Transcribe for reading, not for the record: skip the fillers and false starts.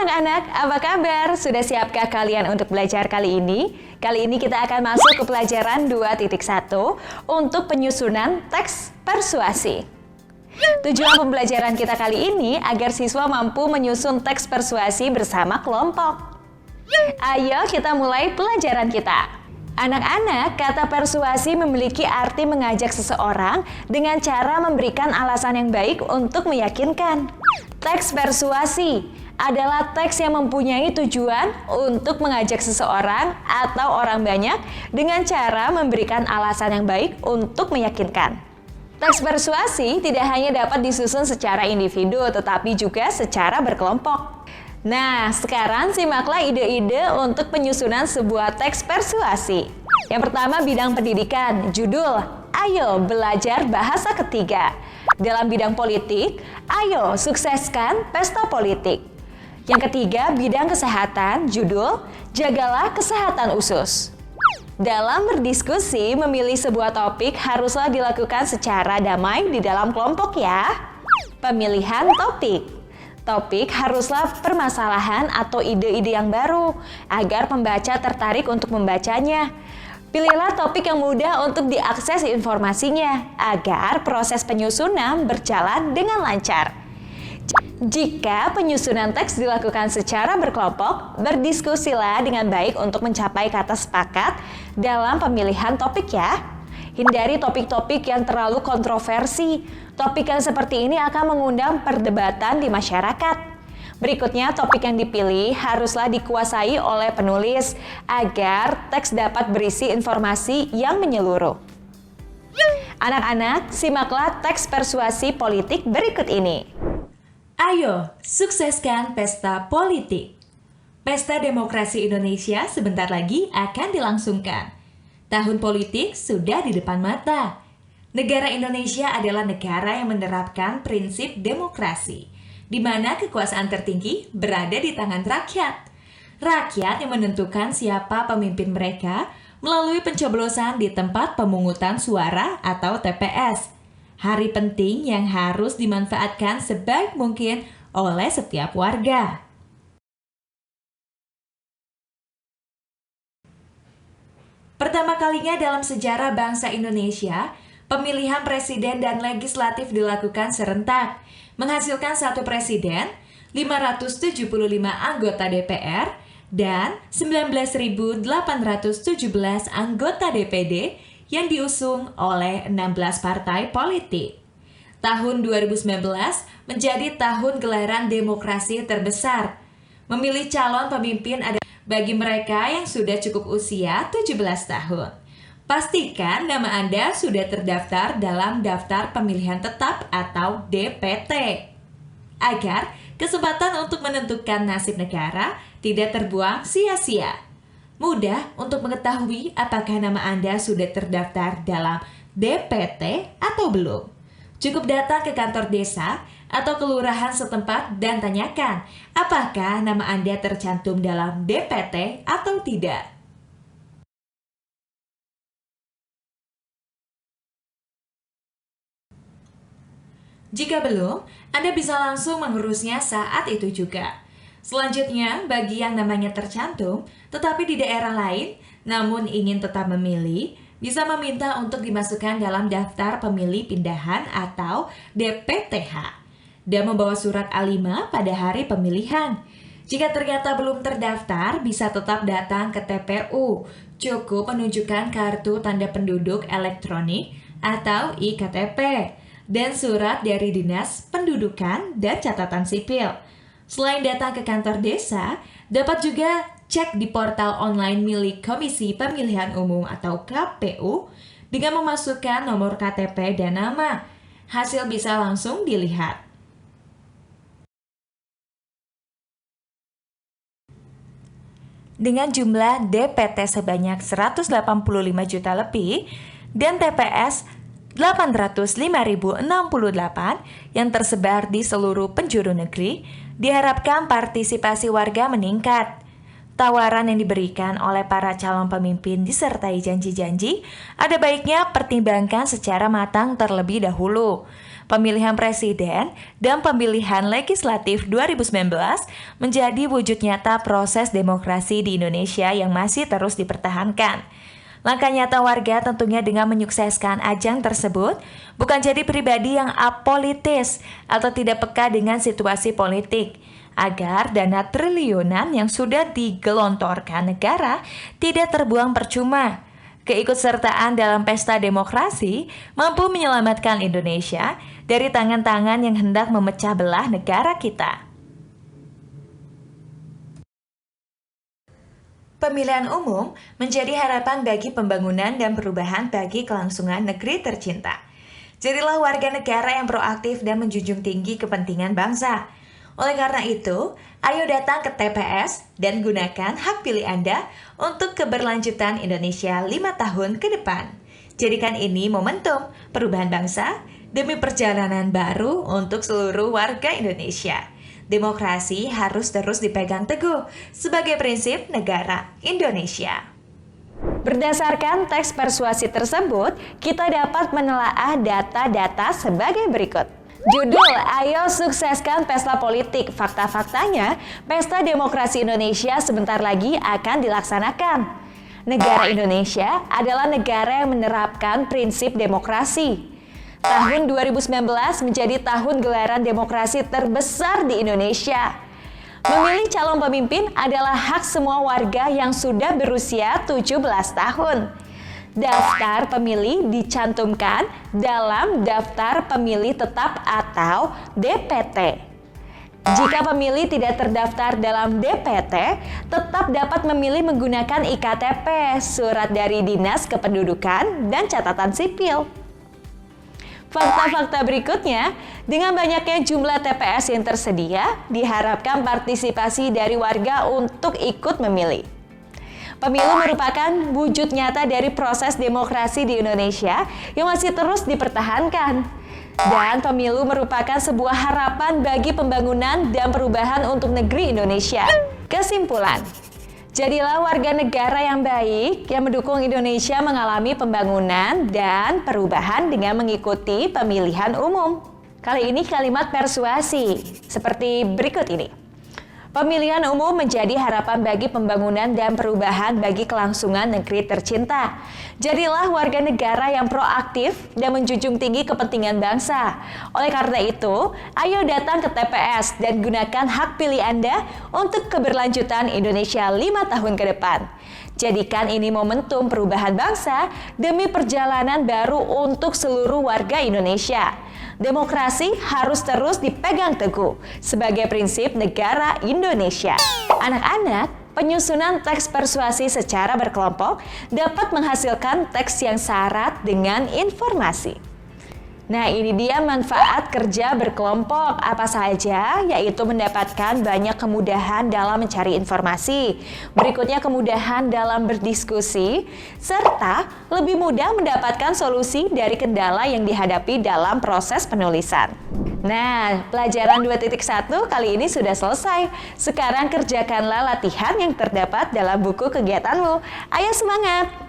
anak-anak, apa kabar? Sudah siapkah kalian untuk belajar kali ini? Kali ini kita akan masuk ke pelajaran 2.1 untuk penyusunan teks persuasi. Tujuan pembelajaran kita kali ini agar siswa mampu menyusun teks persuasi bersama kelompok. Ayo kita mulai pelajaran kita. Anak-anak, kata persuasi memiliki arti mengajak seseorang dengan cara memberikan alasan yang baik untuk meyakinkan. Teks persuasi adalah teks yang mempunyai tujuan untuk mengajak seseorang atau orang banyak dengan cara memberikan alasan yang baik untuk meyakinkan. Teks persuasi tidak hanya dapat disusun secara individu, tetapi juga secara berkelompok. Nah, sekarang simaklah ide-ide untuk penyusunan sebuah teks persuasi. Yang pertama, bidang pendidikan. Judul, ayo belajar bahasa ketiga. Dalam bidang politik, ayo sukseskan pesta politik. Yang ketiga, bidang kesehatan. Judul, jagalah kesehatan usus. Dalam berdiskusi, memilih sebuah topik haruslah dilakukan secara damai di dalam kelompok ya. Pemilihan topik. Topik haruslah permasalahan atau ide-ide yang baru, agar pembaca tertarik untuk membacanya. Pilihlah topik yang mudah untuk diakses informasinya, agar proses penyusunan berjalan dengan lancar. Jika penyusunan teks dilakukan secara berkelompok, berdiskusilah dengan baik untuk mencapai kata sepakat dalam pemilihan topik ya. Hindari topik-topik yang terlalu kontroversi. Topik yang seperti ini akan mengundang perdebatan di masyarakat. Berikutnya, topik yang dipilih haruslah dikuasai oleh penulis agar teks dapat berisi informasi yang menyeluruh. Anak-anak, simaklah teks persuasi politik berikut ini. Ayo, sukseskan pesta politik. Pesta Demokrasi Indonesia sebentar lagi akan dilangsungkan. Tahun politik sudah di depan mata. Negara Indonesia adalah negara yang menerapkan prinsip demokrasi, di mana kekuasaan tertinggi berada di tangan rakyat. Rakyat yang menentukan siapa pemimpin mereka melalui pencoblosan di tempat pemungutan suara atau TPS. Hari penting yang harus dimanfaatkan sebaik mungkin oleh setiap warga. Pertama kalinya dalam sejarah bangsa Indonesia, pemilihan presiden dan legislatif dilakukan serentak, menghasilkan satu presiden, 575 anggota DPR, dan 19.817 anggota DPD yang diusung oleh 16 partai politik. Tahun 2019 menjadi tahun gelaran demokrasi terbesar. Memilih calon pemimpin adalah bagi mereka yang sudah cukup usia 17 tahun. Pastikan nama Anda sudah terdaftar dalam daftar pemilihan tetap atau DPT, agar kesempatan untuk menentukan nasib negara tidak terbuang sia-sia. Mudah untuk mengetahui apakah nama Anda sudah terdaftar dalam DPT atau belum. Cukup datang ke kantor desa atau kelurahan setempat dan tanyakan apakah nama Anda tercantum dalam DPT atau tidak. Jika belum, Anda bisa langsung mengurusnya saat itu juga. Selanjutnya, bagi yang namanya tercantum, tetapi di daerah lain, namun ingin tetap memilih, bisa meminta untuk dimasukkan dalam daftar pemilih pindahan atau DPTH, dan membawa surat A5 pada hari pemilihan. Jika ternyata belum terdaftar, bisa tetap datang ke TPU. Cukup menunjukkan kartu tanda penduduk elektronik atau IKTP, dan surat dari Dinas Pendudukan dan Catatan Sipil. Selain datang ke kantor desa, dapat juga cek di portal online milik Komisi Pemilihan Umum atau KPU dengan memasukkan nomor KTP dan nama. Hasil bisa langsung dilihat. Dengan jumlah DPT sebanyak 185 juta lebih dan TPS 805.068 yang tersebar di seluruh penjuru negeri, diharapkan partisipasi warga meningkat. Tawaran yang diberikan oleh para calon pemimpin disertai janji-janji, ada baiknya pertimbangkan secara matang terlebih dahulu. Pemilihan presiden dan pemilihan legislatif 2019 menjadi wujud nyata proses demokrasi di Indonesia yang masih terus dipertahankan. Langkah nyata warga tentunya dengan menyukseskan ajang tersebut bukan jadi pribadi yang apolitis atau tidak peka dengan situasi politik, agar dana triliunan yang sudah digelontorkan negara tidak terbuang percuma. Keikutsertaan dalam pesta demokrasi mampu menyelamatkan Indonesia dari tangan-tangan yang hendak memecah belah negara kita. Pemilihan umum menjadi harapan bagi pembangunan dan perubahan bagi kelangsungan negeri tercinta. Jadilah warga negara yang proaktif dan menjunjung tinggi kepentingan bangsa. Oleh karena itu, ayo datang ke TPS dan gunakan hak pilih Anda untuk keberlanjutan Indonesia 5 tahun ke depan. Jadikan ini momentum perubahan bangsa demi perjalanan baru untuk seluruh warga Indonesia. Demokrasi harus terus dipegang teguh sebagai prinsip negara Indonesia. Berdasarkan teks persuasi tersebut, kita dapat menelaah data-data sebagai berikut. Judul, ayo sukseskan pesta politik. Fakta-faktanya, pesta demokrasi Indonesia sebentar lagi akan dilaksanakan. Negara Indonesia adalah negara yang menerapkan prinsip demokrasi. Tahun 2019 menjadi tahun gelaran demokrasi terbesar di Indonesia. Memilih calon pemimpin adalah hak semua warga yang sudah berusia 17 tahun. Daftar pemilih dicantumkan dalam daftar pemilih tetap atau DPT. Jika pemilih tidak terdaftar dalam DPT, tetap dapat memilih menggunakan IKTP, surat dari Dinas Kependudukan, dan catatan sipil. Fakta-fakta berikutnya, dengan banyaknya jumlah TPS yang tersedia, diharapkan partisipasi dari warga untuk ikut memilih. Pemilu merupakan wujud nyata dari proses demokrasi di Indonesia yang masih terus dipertahankan. Dan pemilu merupakan sebuah harapan bagi pembangunan dan perubahan untuk negeri Indonesia. Kesimpulan, jadilah warga negara yang baik yang mendukung Indonesia mengalami pembangunan dan perubahan dengan mengikuti pemilihan umum. Kali ini kalimat persuasi seperti berikut ini. Pemilihan umum menjadi harapan bagi pembangunan dan perubahan bagi kelangsungan negeri tercinta. Jadilah warga negara yang proaktif dan menjunjung tinggi kepentingan bangsa. Oleh karena itu, ayo datang ke TPS dan gunakan hak pilih Anda untuk keberlanjutan Indonesia 5 tahun ke depan. Jadikan ini momentum perubahan bangsa demi perjalanan baru untuk seluruh warga Indonesia. Demokrasi harus terus dipegang teguh sebagai prinsip negara Indonesia. Anak-anak, penyusunan teks persuasi secara berkelompok dapat menghasilkan teks yang syarat dengan informasi. Nah, ini dia manfaat kerja berkelompok. Apa saja? Yaitu mendapatkan banyak kemudahan dalam mencari informasi, berikutnya kemudahan dalam berdiskusi, serta lebih mudah mendapatkan solusi dari kendala yang dihadapi dalam proses penulisan. Nah, pelajaran 2.1 kali ini sudah selesai. Sekarang kerjakanlah latihan yang terdapat dalam buku kegiatanmu. Ayo semangat!